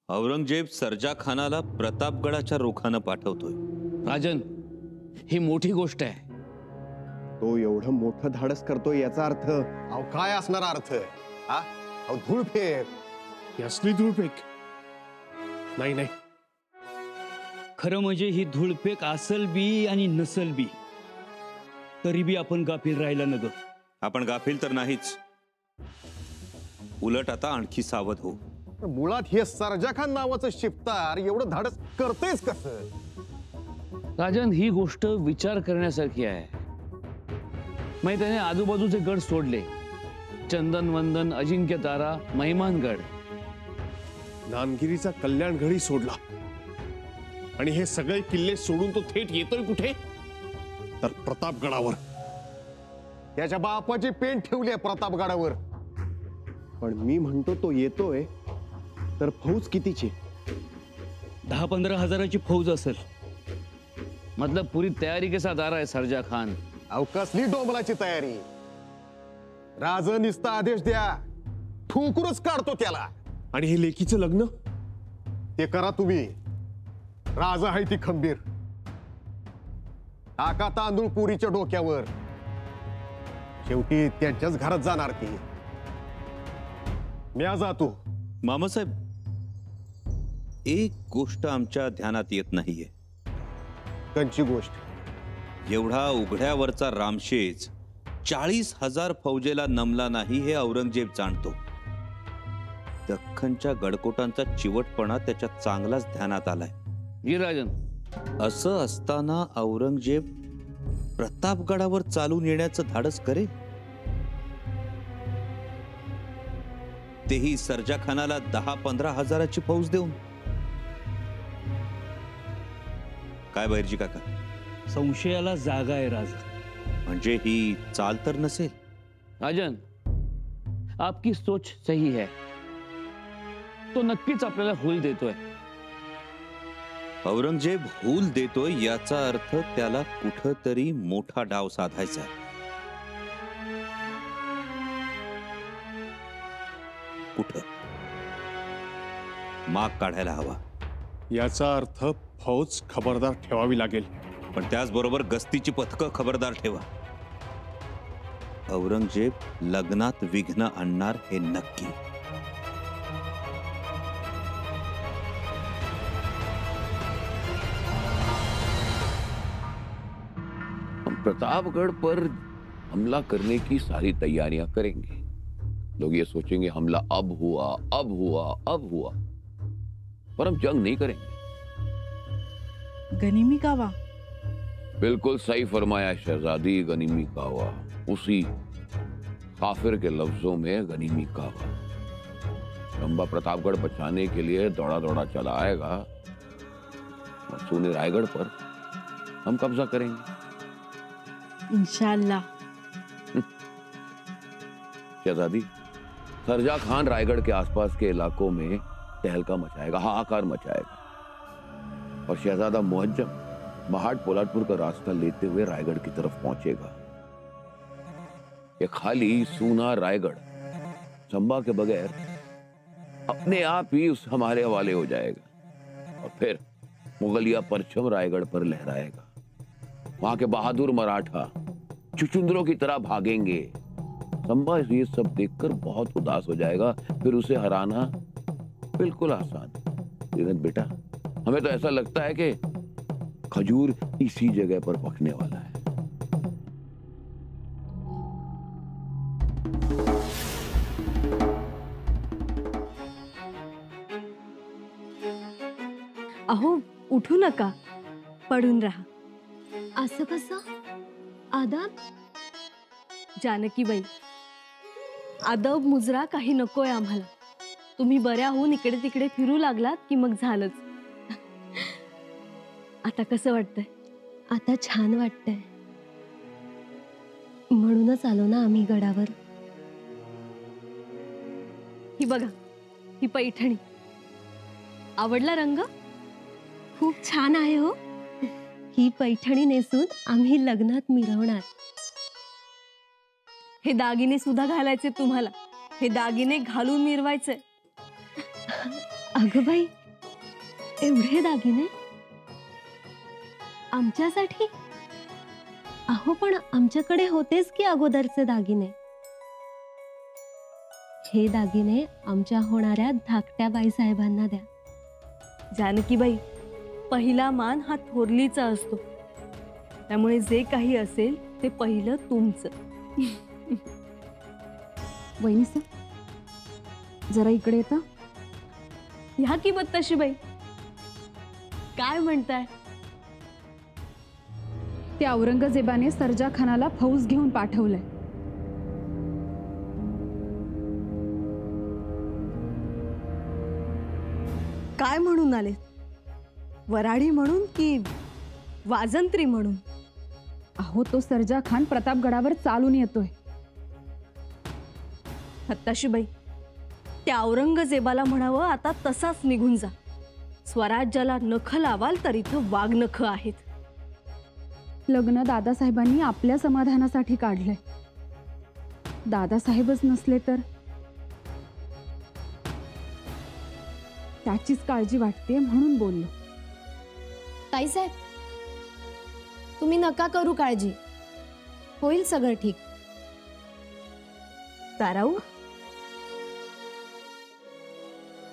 औरंगजेब सर्जा खानाला प्रतापगडाच्या रोखानं पाठवतोय। राजन, ही मोठी गोष्ट आहे। तो एवढं मोठं धाडस करतोय याचा अर्थ अहो काय असणार अर्थ? हा अहो धूळ फेक. ही असली धूळफेक नाही नाही। खरं म्हणजे ही धूळफेक असल बी आणि नसल बी, तरी बी आपण गाफील राहिला न ग। आपण गाफील तर नाहीच, उलट आता आणखी सावध हो। मुळात हे सर्जा खान नावाचं शिफ्तार एवढं धाडस करतेच कसं? राजन, ही गोष्ट विचार करण्यासारखी आहे। मग त्याने आजूबाजूचे गड सोडले, चंदन वंदन, अजिंक्य तारा, महिमानगड, नामगिरीचा कल्याणगडही सोडला आणि हे सगळे किल्ले सोडून तो थेट येतोय कुठे? तर प्रतापगडावर। त्याच्या बापाची पेन ठेवली आहे प्रतापगडावर। पण मी म्हणतो तो येतोय तर फौज कितीची? 10-15 हजाराची फौज असेल। मतलब पूरी तैयारी के साथ आ रहा है सर्जा खान। अहो कसली डोंबलाची तयारी? राज निस्ता आदेश द्या, ठोकूरच काढतो त्याला। आणि हे लेकीचं लग्न ते करा तुम्ही। राज आहे ती खंबीर, टाका तांदूळ पुरीच्या डोक्यावर। शेवटी त्यांच्याच घरात जाणार ती। म्या जातो। मामासाहेब, एक गोष्ट आमच्या ध्यानात येत नाहीये। कंची गोष्ट? एवढा उघड्यावरचा रामशेज 40,000 फौजेला नमला नाही हे औरंगजेब जाणतो। दख्खनच्या गडकोटांचा चिवटपणा त्याच्या चांगलाच ध्यानात आलाय। जी राजन, असं असताना औरंगजेब प्रतापगडावर चालून येण्याचं धाडस करे, तेही सर्जा खानाला 10-15 हजाराची फौज देऊन। काय बैरजी काका, संशयाला जागा आहे राजा। म्हणजे ही चाल तर नसेल? राजन, आपकी सोच सही है। तो नक्कीच आपल्याला हूल देतोय। औरंगजेब हूल देतोय याचा अर्थ त्याला कुठंतरी मोठा डाव साधायचा आहे। कुठं? माग काढायला हवा। याचा अर्थ फौज खबरदार ठेवावी लागेल। पण त्याचबरोबर गस्तीची पथकं खबरदार ठेवा। औरंगजेब लग्नात विघ्न आणणार हे नक्की। हम प्रतापगढ़ पर हमला करने की सारी तैयारियां करेंगे। लोग ये सोचेंगे हमला अब हुआ, अब हुआ, अब हुआ, पर हम जंग नहीं करेंगे। गनीमी कावा? बिल्कुल सही फरमाया शहजादी, गनीमी कावा। उसी काफिर के लफ्जों में गनीमी कावा। चंबा प्रतापगढ़ बचाने के लिए दौड़ा दौड़ा चला आएगा और सोने रायगढ़ पर हम कब्जा करेंगे इंशाअल्लाह। शहजादी, सर्जा खान रायगढ़ के आसपास के इलाकों में तहलका मचाएगा, हाहाकार मचाएगा, और शहजादा मुअज्जम महाड पोलादपुर का रास्ता लेते हुए रायगढ़ की तरफ पहुंचेगा। ये खाली सूना रायगढ़ चंबा के बगैर अपने आप ही उस हमारे हवाले हो जाएगा, और फिर मुगलिया परचम रायगढ़ पर लहराएगा। वहां के बहादुर मराठा चुचुंदरों की तरह भागेंगे। चंबा ये सब देखकर बहुत उदास हो जाएगा, फिर उसे हराना बिल्कुल आसान है। धीरज बेटा, हमें तो ऐसा लगता है कि खजूर इसी जगह पर पकने वाला है। अहो उठू नका, पडून राहा। असं कसं? आदाब? जानकीबाई, आदब मुजरा काही नकोय आम्हाला। तुम्ही बऱ्या होऊन इकडे तिकडे फिरू लागलात की मग झालंच। आता कसं वाटतंय? आता छान वाटतंय, म्हणूनच आलो ना आम्ही गडावर। ही बघा, ही पैठणी आवडला रंग? खूप छान आहे हो। ही पैठणी नेसून आम्ही लग्नात मिरवणार। हे दागिने सुद्धा घालायचे तुम्हाला। हे दागिने घालून मिरवायचे। अगं बाई, एवढे दागिने आमच्यासाठी? अहो पण आमच्याकडे होतेच की अगोदरचे दागिने. हे दागिने आमच्या होणाऱ्या धाकट्या बाईसाहेबांना द्या. जानकीबाई, पहिला मान हा थोरलीचा असतो, त्यामुळे जे काही असेल ते पहिलं तुमचं. वहिनी जरा इकडे येता. ह्या की बत्ताशीबाई, काय म्हणताय? त्या औरंगजेबाने सरजा खानाला फौज घेऊन पाठवलंय. काय म्हणून आले? वराडी म्हणून की वाजंत्री म्हणून? अहो तो सरजा खान प्रतापगडावर चालून येतोय. बत्ताशीबाई, त्या औरंगजेबाला म्हणावं आता तसाच निघून जा. स्वराज्याला नख लावाल तर इथं वाघनख आहेत. लग्न दादासाहेबांनी आपल्या समाधानासाठी काढलंय. दादासाहेबच नसले तर त्याचीच काळजी वाटते म्हणून बोललो. ताईसाहेब, तुम्ही नका करू काळजी, होईल सगळं ठीक. ताराऊ,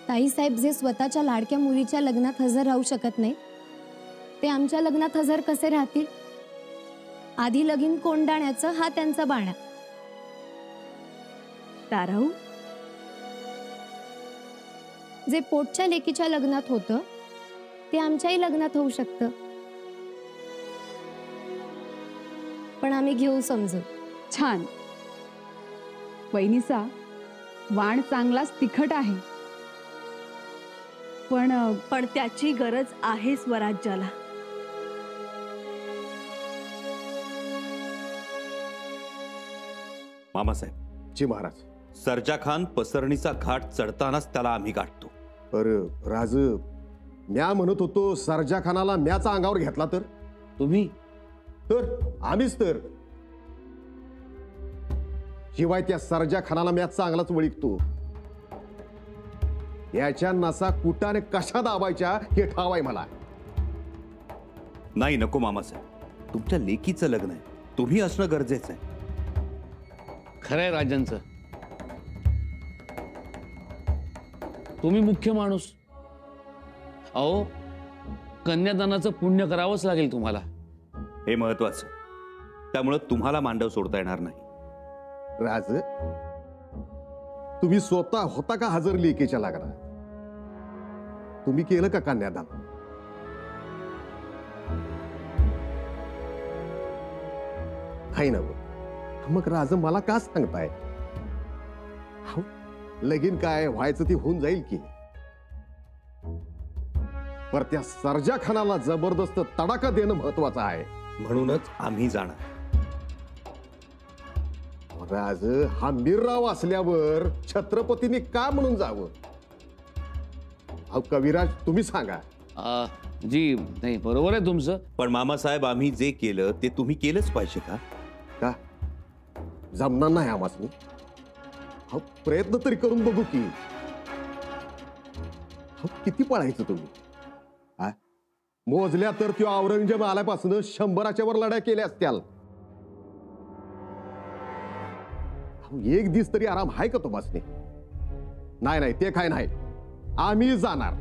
ताईसाहेब जे स्वतःच्या लाडक्या मुलीच्या लग्नात हजर राहू शकत नाही, ते आमच्या लग्नात हजर कसे राहतील? आधी लगीन कोंडाण्याचं हा त्यांचा बाणा. ताराऊ, जे पोटच्या लेकीच्या लग्नात होतं ते आमच्याही लग्नात होऊ शकतं, पण आम्ही घेऊ समजून. छान. वहिनीचा वाण चांगलाच तिखट आहे, पण त्याची गरज आहे स्वराज्याला. मामासाहेब, जी महाराज. सरजा खान पसरणीचा घाट चढतानाच त्याला आम्ही गाठतो. पर राज, म्या म्हणत होतो सरजा खानाला म्याचा अंगावर घेतला तर? तुम्ही? तर आम्हीच तर. शिवाय त्या सरजा खानाला म्या चांगलाच वळिकतो. याच्या नसा कुटाने कशा दाबायच्या हे ठाव आहे मला. नाही, नको मामासाहेब, तुमच्या लेकीचं लग्न आहे, तुम्ही असणं गरजेचं आहे. खरंय राजांचं. तुम्ही मुख्य माणूस. अहो, कन्यादानाचं पुण्य करावंच लागेल तुम्हाला. हे महत्वाचं. त्यामुळे तुम्हाला मांडव सोडता येणार नाही. राज, तुम्ही स्वतः होता का हजर लेकीच्या लग्नात? तुम्ही केलं का कन्यादान? नाही ना. मग राज मला का सांगताय? लगीन काय व्हायचं ती होऊन जाईल की. पर त्या सरजा खानाला जबरदस्त तडाखा देणं महत्वाचं आहे. म्हणूनच आम्ही जाणार. राज, हा मीरराव असल्यावर छत्रपतीने का म्हणून जावं? अहो कविराज, तुम्ही सांगा. जी, नाही, बरोबर आहे तुमचं. पण मामासाहेब, आम्ही जे केलं ते तुम्ही केलंच पाहिजे का? का जमणार नाही आम्हासनी? प्रयत्न तरी करून बघू की. किती पळायचं तुम्ही? मोजल्या तर त्यो औरंगजेब आल्यापासून 100च्या वर लढाई केल्या असत्याल. एक दिवस तरी आराम आहे का तुम्हासनी? नाही नाही, ते काय नाही. आम्ही जाणार.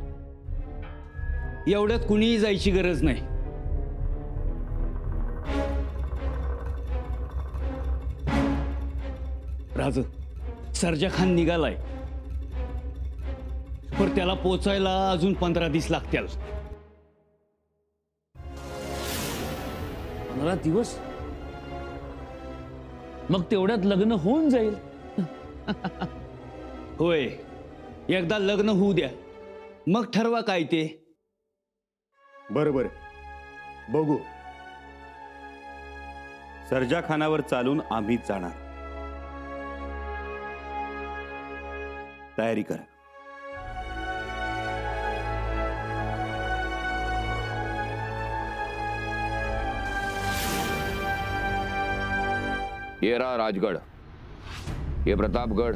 एवढ्यात कुणीही जायची गरज नाही. राज, सरजा खान निघालाय, पण त्याला पोचायला अजून 15 दिवस लागतील. 15 दिवस? मग तेवढ्यात लग्न होऊन जाईल. होय, एकदा लग्न होऊ द्या, मग ठरवा काय ते. बरोबर, बघू. सरजा खानावर चालून आम्हीच जाणार. तयारी करा. ये रहा राजगढ़, ये प्रतापगढ़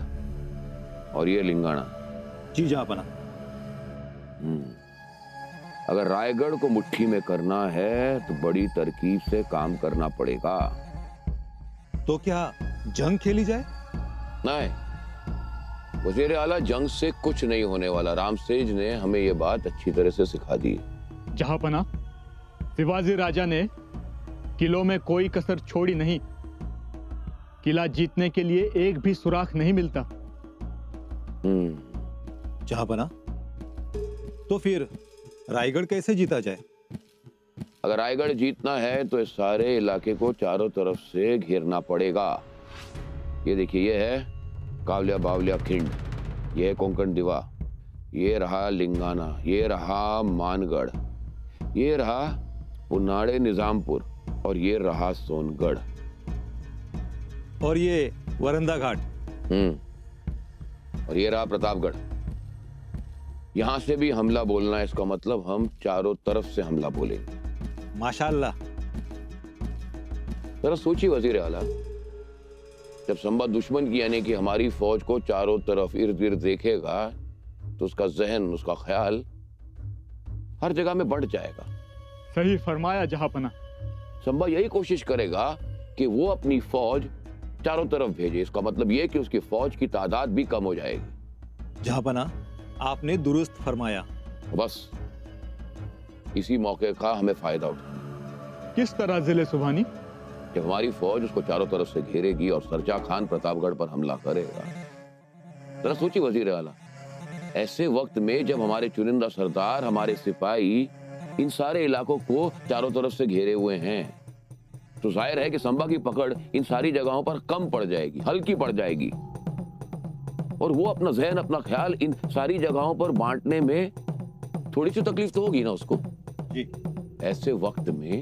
और ये लिंगाणा. जी जहापना. अगर रायगढ़ को मुट्ठी में करना है तो बड़ी तरकीब से काम करना पड़ेगा। तो क्या जंग खेली जाए? नहीं, वजीर आला, जंग से कुछ नहीं होने वाला। रामसेज ने हमें यह बात अच्छी तरह से सिखा दी है। जहांपना, शिवाजी राजा ने किलों में कोई कसर छोड़ी नहीं। किला जीतने के लिए एक भी सुराख नहीं मिलता। जहांपना, तो फिर रायगढ़ कैसे जीता जाए? अगर रायगढ़ जीतना है तो इस सारे इलाके को चारों तरफ से घेरना पड़ेगा। ये देखिए, ये है कावलिया बावलिया खिंड, ये है कोंकण दिवा, ये रहा लिंगाना, ये रहा मानगढ़, ये रहा पुनाड़े निजामपुर और ये रहा सोनगढ़ और ये वरंदा घाट। और ये रहा प्रतापगढ़। यहां से भी हमला बोलना है, इसका मतलब हम चारों तरफ से हमला बोलेंगे। माशाअल्लाह। जरा सोचिए वजीर आला, जब संबा दुश्मन की यानी कि हमारी फौज को चारों तरफ इर्द गिर्द देखेगा तो उसका जहन, उसका ख्याल हर जगह में बढ़ जाएगा। सही फरमाया जहांपना। संबा यही कोशिश करेगा कि वो अपनी फौज चारों तरफ भेजे। इसका मतलब यह कि उसकी फौज की तादाद भी कम हो जाएगी। जहांपना, आपने दुरुस्त फरमाया। बस इसी मौके का हमें फायदा उठाना। किस तरह जिले सुभानी? जब हमारी फौज उसको चारों तरफ से घेरेगी और सरजा खान प्रतापगढ़ पर हमला करेगा। जरा सोचिए वजीर आला, ऐसे वक्त में जब हमारे चुनिंदा सरदार, हमारे सिपाही इन सारे इलाकों को चारों तरफ से घेरे हुए हैं, तो जाहिर है कि संबा की पकड़ इन सारी जगहों पर कम पड़ जाएगी, हल्की पड़ जाएगी। और वो अपना जहन, अपना ख्याल इन सारी जगहों पर बांटने में थोड़ी सी तकलीफ तो होगी ना उसको। जी। ऐसे वक्त में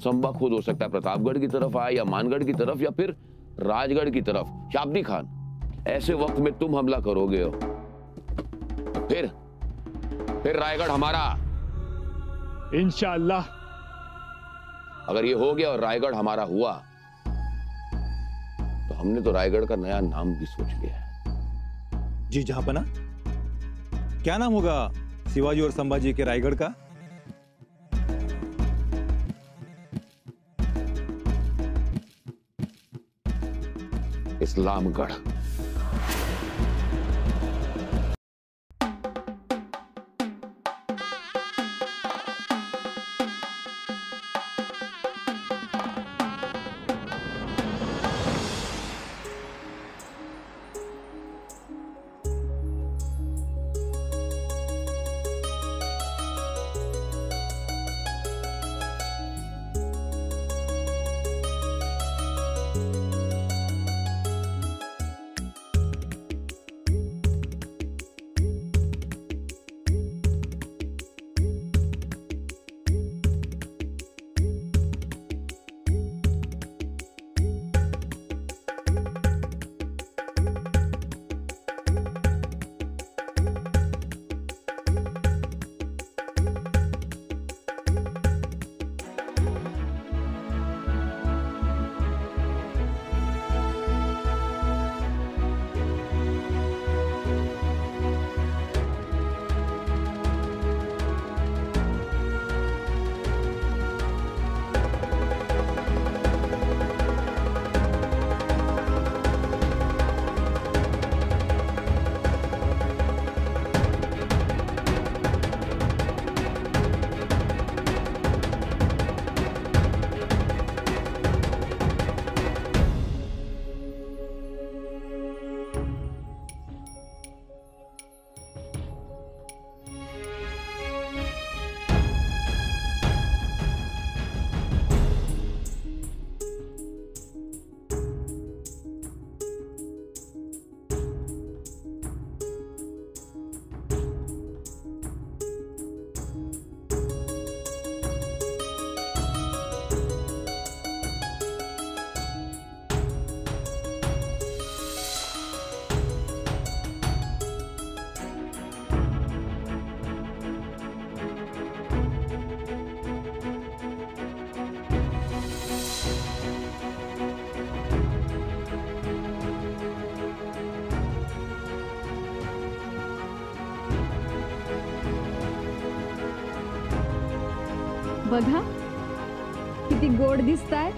संबा खुद हो सकता है प्रतापगढ़ की तरफ आए, या मानगढ़ की तरफ, या फिर राजगढ़ की तरफ। शाब्दी खान, ऐसे वक्त में तुम हमला करोगे हो, फिर रायगढ़ हमारा। इंशाअल्लाह। अगर ये हो गया और रायगढ़ हमारा हुआ तो हमने तो रायगढ़ का नया नाम भी सोच लिया है। जी जहांपना, क्या नाम होगा शिवाजी और संभाजी के रायगढ़ का? इस्लामगढ़। बघा किती गोड दिसताय.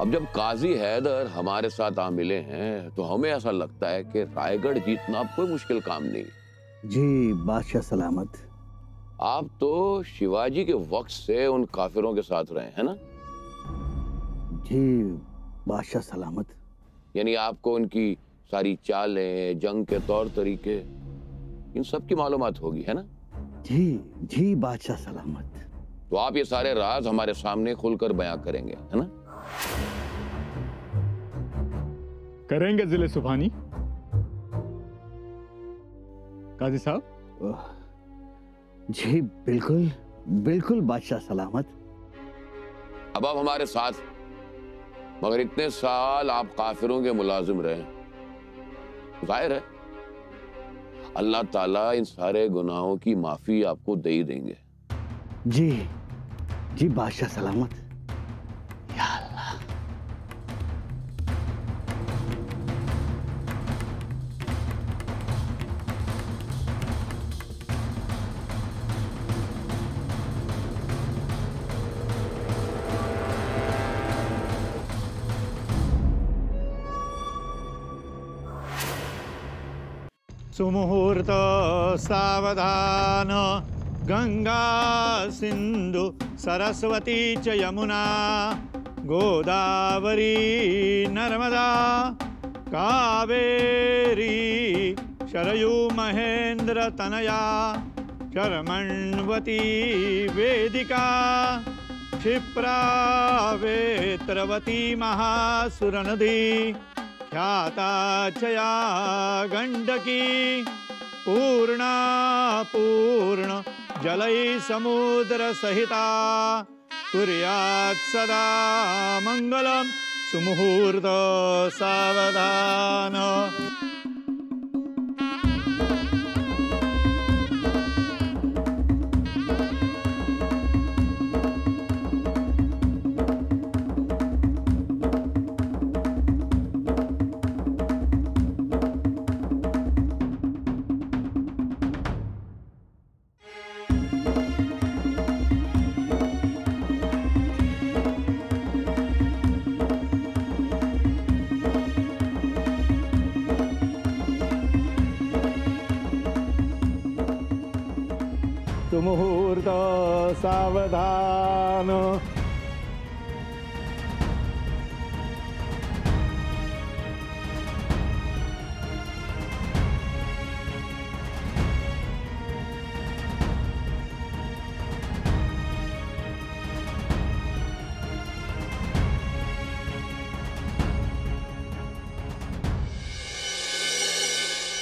अब जब काजी हैदर हमारे साथ आ मिले हैं तो हमें ऐसा लगता है कि रायगढ़ जीतना कोई मुश्किल काम नहीं. जी बादशाह सलामत. आप तो शिवाजी के वक्त से उन काफिरों के साथ रहे हैं ना? जी बादशाह सलामत. यानी आपको उनकी सारी चालें, जंग के तौर तरीके, इन सब की मालूमात होगी, है ना? जी जी बादशाह सलामत. तो आप ये सारे राज हमारे सामने खुलकर बयां करेंगे, है ना? करेंगे जिले सुभानी. काजी साहब. जी बिल्कुल बिल्कुल बादशाह सलामत. अब आप हमारे साथ, मगर इतने साल आप काफिरों के मुलाजिम रहे, जाहिर है अल्लाह ताला इन सारे गुनाहों की माफी आपको दे ही देंगे. जी जी बादशाह सलामत. या अल्लाह. सुमुहूर्त सावधान गंगा सिंधु सरस्वती च यमुना गोदावरी नर्मदा कावेरी शरयू महेंद्र तनया शर्मण्वती वेदिका क्षिप्रा वेत्रवती महासुरनदी ख्याता चया गंडकी पूर्णा पूर्ण जलै समुद्र सहिता कुर्यात् सदा मंगलम. सुमुहूर्त सावधान. मुहूर्त सावधान.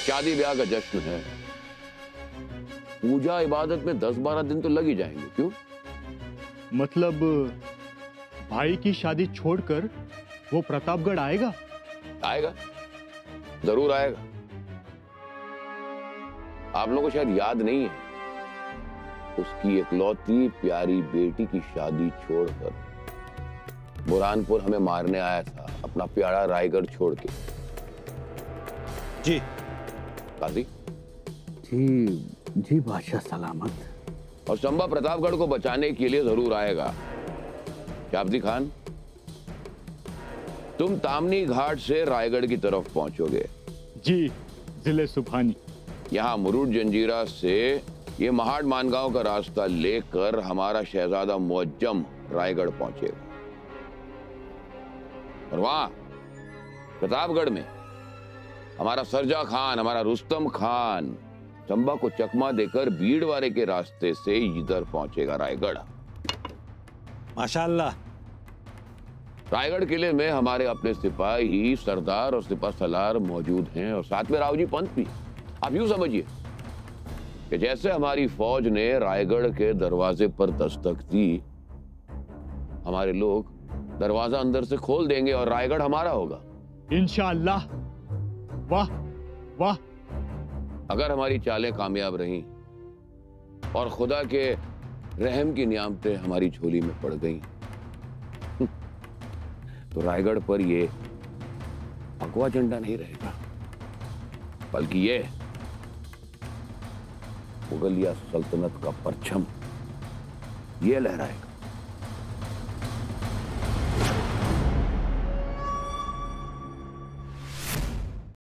शादी ब्याह का जश्न है, पूजा इबादत में 10-12 दिन तो लग ही जाएंगे. क्यों? मतलब भाई की शादी छोड़कर वो प्रतापगढ़ आएगा? आएगा, जरूर आएगा. आप लोगों को शायद याद नहीं है, उसकी इकलौती प्यारी बेटी की शादी छोड़कर बुरहानपुर हमें मारने आया था, अपना प्यारा रायगढ़ छोड़ के. जी काजी. जी जी बादशाह सलामत. और चंबा प्रतापगढ़ को बचाने के लिए जरूर आएगा. शाब्दी खान, तुम तामनी घाट से रायगढ़ की तरफ पहुंचोगे. जी जिले सुभानी. यहाँ मुरुड जंजीरा से ये महाड मानगांव का रास्ता लेकर हमारा शहजादा मुअज्जम रायगढ़ पहुंचेगा. और वहां प्रतापगढ़ में हमारा सरजा खान, हमारा रुस्तम खान चंबा को चकमा देकर भीड़वारे के रास्ते से इधर पहुंचेगा रायगढ़. माशाअल्लाह. रायगढ़ किले में हमारे अपने सिपाही सरदार और सिपा सलार मौजूद हैं और साथ में रावजी पंत भी. आप यूं समझिए कि जैसे हमारी फौज ने रायगढ़ के दरवाजे पर दस्तक दी, हमारे लोग दरवाजा अंदर से खोल देंगे और रायगढ़ हमारा होगा इंशाअल्लाह. वाह वाह. अगर हमारी चालें कामयाब रहीं और खुदा के रहम की नियामतें हमारी झोली में पड़ गई, तो रायगढ़ पर ये भगवा झंडा नहीं रहेगा, बल्कि ये मुगलिया सल्तनत का परचम ये लहराएगा।